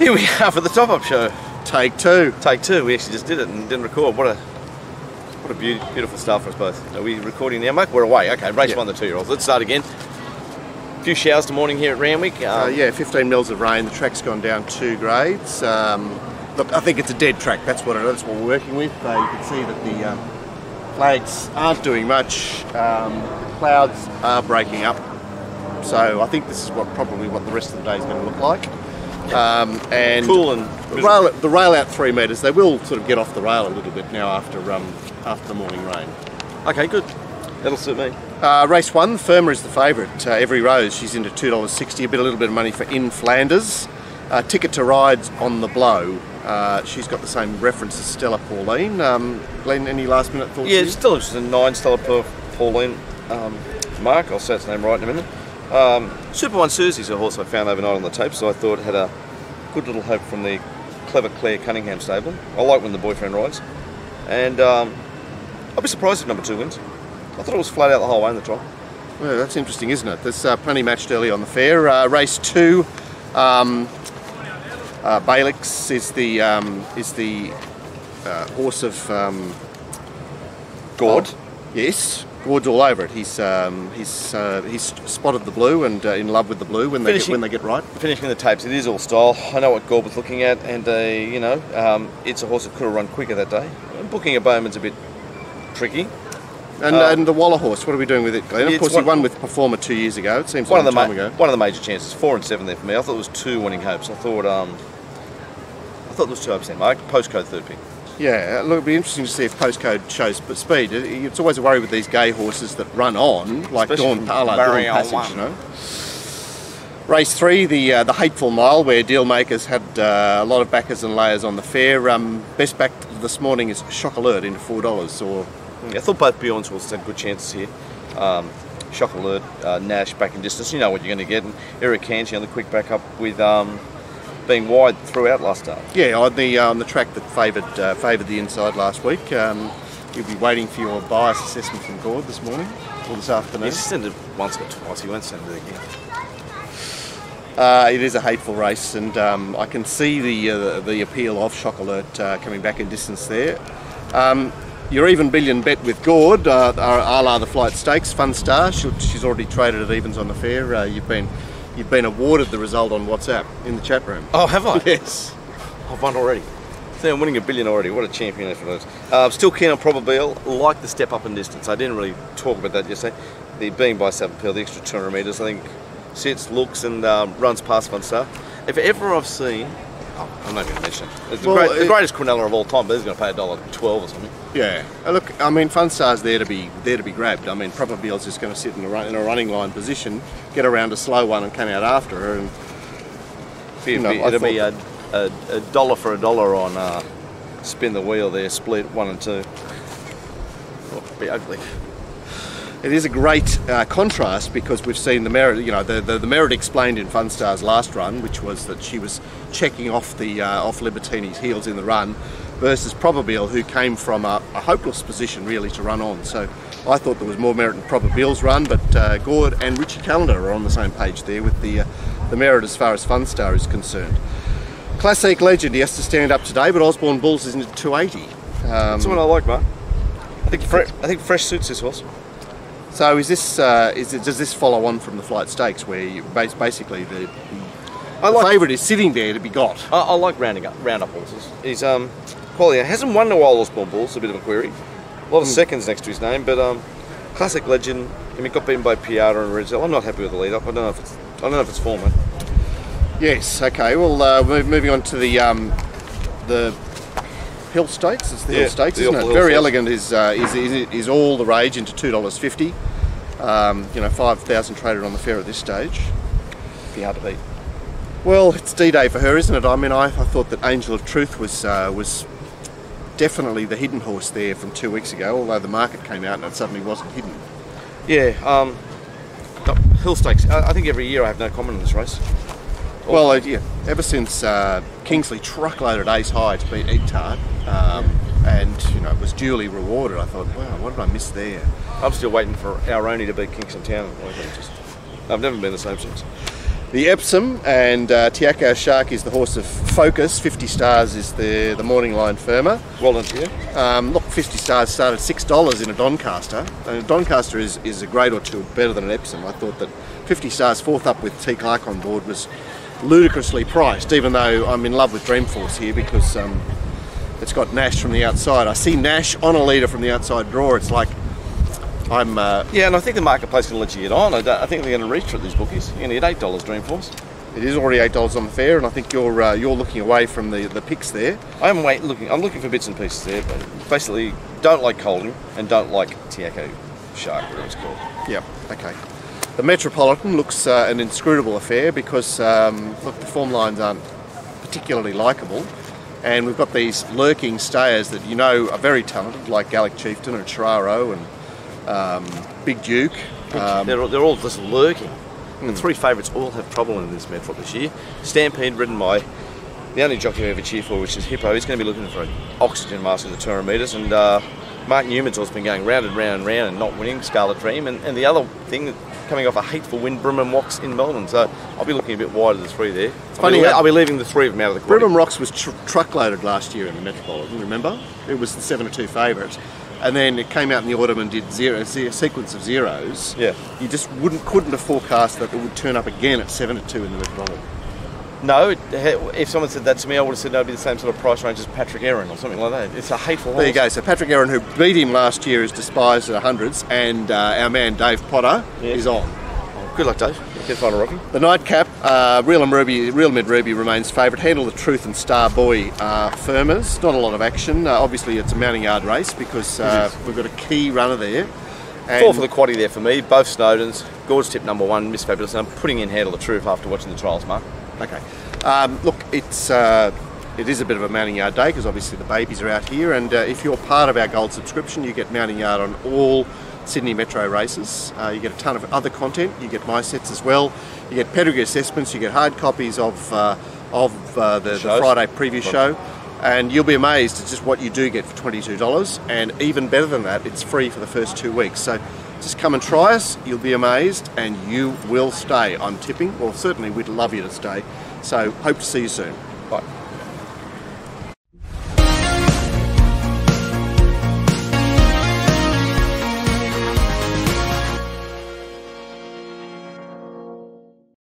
Here we are for the top-up show. Take two. Take two. We actually just did it and didn't record. What a beautiful start for us both. Are we recording now, Mike? We're away. Okay, race one, the 2-year-olds. Let's start again. A few showers this morning here at Randwick. Yeah, 15 mils of rain. The track's gone down 2 grades. Look, I think it's a dead track. That's what we're working with. You can see that the flags aren't doing much. Clouds are breaking up. So I think this is probably what the rest of the day is going to look like. And cool and the rail out 3 metres. They will sort of get off the rail a little bit now after the morning rain. Okay, good. That'll suit me. Race 1, Firma is the favourite. Every rose, she's into $2.60. A little bit of money for In Flanders. Ticket to Rides on the Blow. She's got the same reference as Stella Pauline. Glenn, any last minute thoughts? Yeah, it's still interesting. 9 Stella Pauline. Mark, I'll say its name right in a minute. Super One Susie's a horse I found overnight on the tape, so I thought had a good little hope from the clever Claire Cunningham stable. I like when the boyfriend rides, and I'll be surprised if number 2 wins. I thought it was flat out the whole way in the trial. Well, that's interesting, isn't it? There's plenty matched early on the fair. Race 2, Balix is the horse of Gord. Yes. Gord's all over it. He's spotted the blue and in love with the blue when they get right. Finishing the tapes, it is all style. I know what Gord was looking at, and you know, it's a horse that could have run quicker that day. Booking a Bowman's a bit tricky. And the Waller horse, what are we doing with it, Glenn? Of course, he won with Performer 2 years ago. It seems like a time ago. One of the major chances. 4 and 7 there for me. I thought it was 2 winning hopes. I thought there was 2 hopes there, Mark. Postcode 3rd pick. Yeah, look, it'll be interesting to see if Postcode shows speed. It's always a worry with these gay horses that run on, like Dawn Parlour, Dawn Passage, you know. Race 3, the Hateful Mile, where Dealmakers had a lot of backers and layers on the fair. Best back this morning is Shock Alert into $4. Or I thought both Bjorn's horses had good chances here. Shock Alert, Nash back in distance. You know what you're going to get. And Eric Kanchi on the quick back up with being wide throughout last start. Yeah, on the track that favoured the inside last week. You'll be waiting for your bias assessment from Gord this morning or this afternoon. He's sent it once or twice. He won't send it again. It is a hateful race, and I can see the appeal of Shock Alert coming back in distance there. Your even billion bet with Gord, a la the Flight Stakes, Fun Star. She's already traded at evens on the fair. You've been awarded the result on WhatsApp in the chat room. Oh, have I? Yes. I've won already. See, I'm winning $1 billion already. What a champion for those. Still keen on Probabile. Like the step up in distance. I didn't really talk about that yesterday. The being by Savapil, the extra 200 metres, I think sits, looks, and runs past Fun Star. If ever I've seen, I'm not going to mention it. It's the greatest Quinella of all time, but he's going to pay $1.12 or something. Yeah. Look, I mean, Fun Star's there to be grabbed. I mean, Probabile's just going to sit in a running line position, get around a slow one, and come out after her. And it'll be a dollar for $1 on spin the wheel there, split 1 and 2. Oh, be ugly. It is a great contrast because we've seen the merit. You know, the merit explained in Fun Star's last run, which was that she was checking off off Libertini's heels in the run, versus Probabile, who came from a hopeless position really to run on. So I thought there was more merit in Probabile's run, but Gord and Richie Callender are on the same page there with the merit as far as Fun Star is concerned. Classic Legend, he has to stand up today, but Osborne Bulls is into 280. That's what I like, Mark. I think Fresh suits this horse. So does this follow on from the Flight Stakes, where basically the favourite is sitting there to be got? I like round up horses. He's quality. Hasn't won a while, Osborne Bulls, a bit of a query. A lot of seconds next to his name, but Classic Legend. I mean, got beaten by Piata and Rizzo. I'm not happy with the lead up. I don't know if it's form, mate. Yes. Okay. Well, moving on to the Hill Stakes. It's the Hill Stakes, isn't it? Very Elegant is all the rage into $2.50. 5,000 traded on the fair at this stage. Be hard to beat. Well, it's D-Day for her, isn't it? I mean, I thought that Angel of Truth was definitely the hidden horse there from 2 weeks ago, although the market came out and it suddenly wasn't hidden. Yeah, Hill Stakes, I think every year I have no comment on this race. Well, yeah, ever since Kingsley truckloaded Ace High to beat Egtard, and was duly rewarded, I thought, wow, what did I miss there? I'm still waiting for Auroni to beat Kingston Town. I've never been the same since. the Epsom, and Tiaco Shark is the horse of Focus. 50 Stars is the morning line firmer. Well done to you. Look, 50 Stars started $6 in a Doncaster, and a Doncaster is a grade or two better than an Epsom. I thought that 50 Stars, fourth up with T. Clark on board, was ludicrously priced, even though I'm in love with Dreamforce here because it's got Nash from the outside. I see Nash on a leader from the outside draw. It's like I'm... Yeah, and I think the marketplace can let you get on. I think they're going to reach for these bookies. You're going to get $8 Dreamforce. It is already $8 on the fair, and I think you're looking away from the picks there. I'm looking for bits and pieces there, but basically don't like Colding and don't like Tiaco Shark, whatever it's called. Yeah, okay. The Metropolitan looks an inscrutable affair because look, the form lines aren't particularly likeable, and we've got these lurking stayers that you know are very talented, like Gallic Chieftain and Chararo and Big Duke. They're all just lurking. The three favourites all have trouble in this Metro this year. Stampede, ridden by the only jockey I ever cheer for, which is Hippo. He's going to be looking for an oxygen mask in the 200 metres, and Mark Newman's also been going round and round and round and not winning, Scarlet Dream, and the other thing, coming off a hateful win, Brimham Rocks in Melbourne, so I'll be looking a bit wide of the three there. I'll be leaving the three of them out of the quad. Brimham Rocks was truckloaded last year in the Metropolitan, remember? It was the 7-2 favourite. And then it came out in the autumn and did a sequence of zeros. Yeah. You just couldn't have forecast that it would turn up again at 7-2 in the Metropolitan. No, if someone said that to me, I would have said no, it'd be the same sort of price range as Patrick Aaron or something like that. It's a hateful horse. There you go. So Patrick Aaron, who beat him last year, is despised at hundreds, and our man Dave Potter is on. Oh, good luck, Dave. Get final Rocky. The nightcap, Real Mid Ruby remains favourite. Handle the Truth and Star Boy firmers. Not a lot of action. Obviously, it's a mounting yard race because we've got a key runner there. And 4 for the quaddie there for me. Both Snowdens. Gord's tip number 1, Miss Fabulous. And I'm putting in Handle the Truth after watching the trials, Mark. Okay. Look, it is a bit of a mounting yard day because obviously the babies are out here, and if you're part of our gold subscription, you get mounting yard on all Sydney Metro races. You get a ton of other content. You get my sets as well. You get pedigree assessments. You get hard copies of the Friday preview show, and you'll be amazed at just what you do get for $22. And even better than that, it's free for the first 2 weeks. So just come and try us. You'll be amazed, and you will stay. I'm tipping. Well, certainly we'd love you to stay. So hope to see you soon.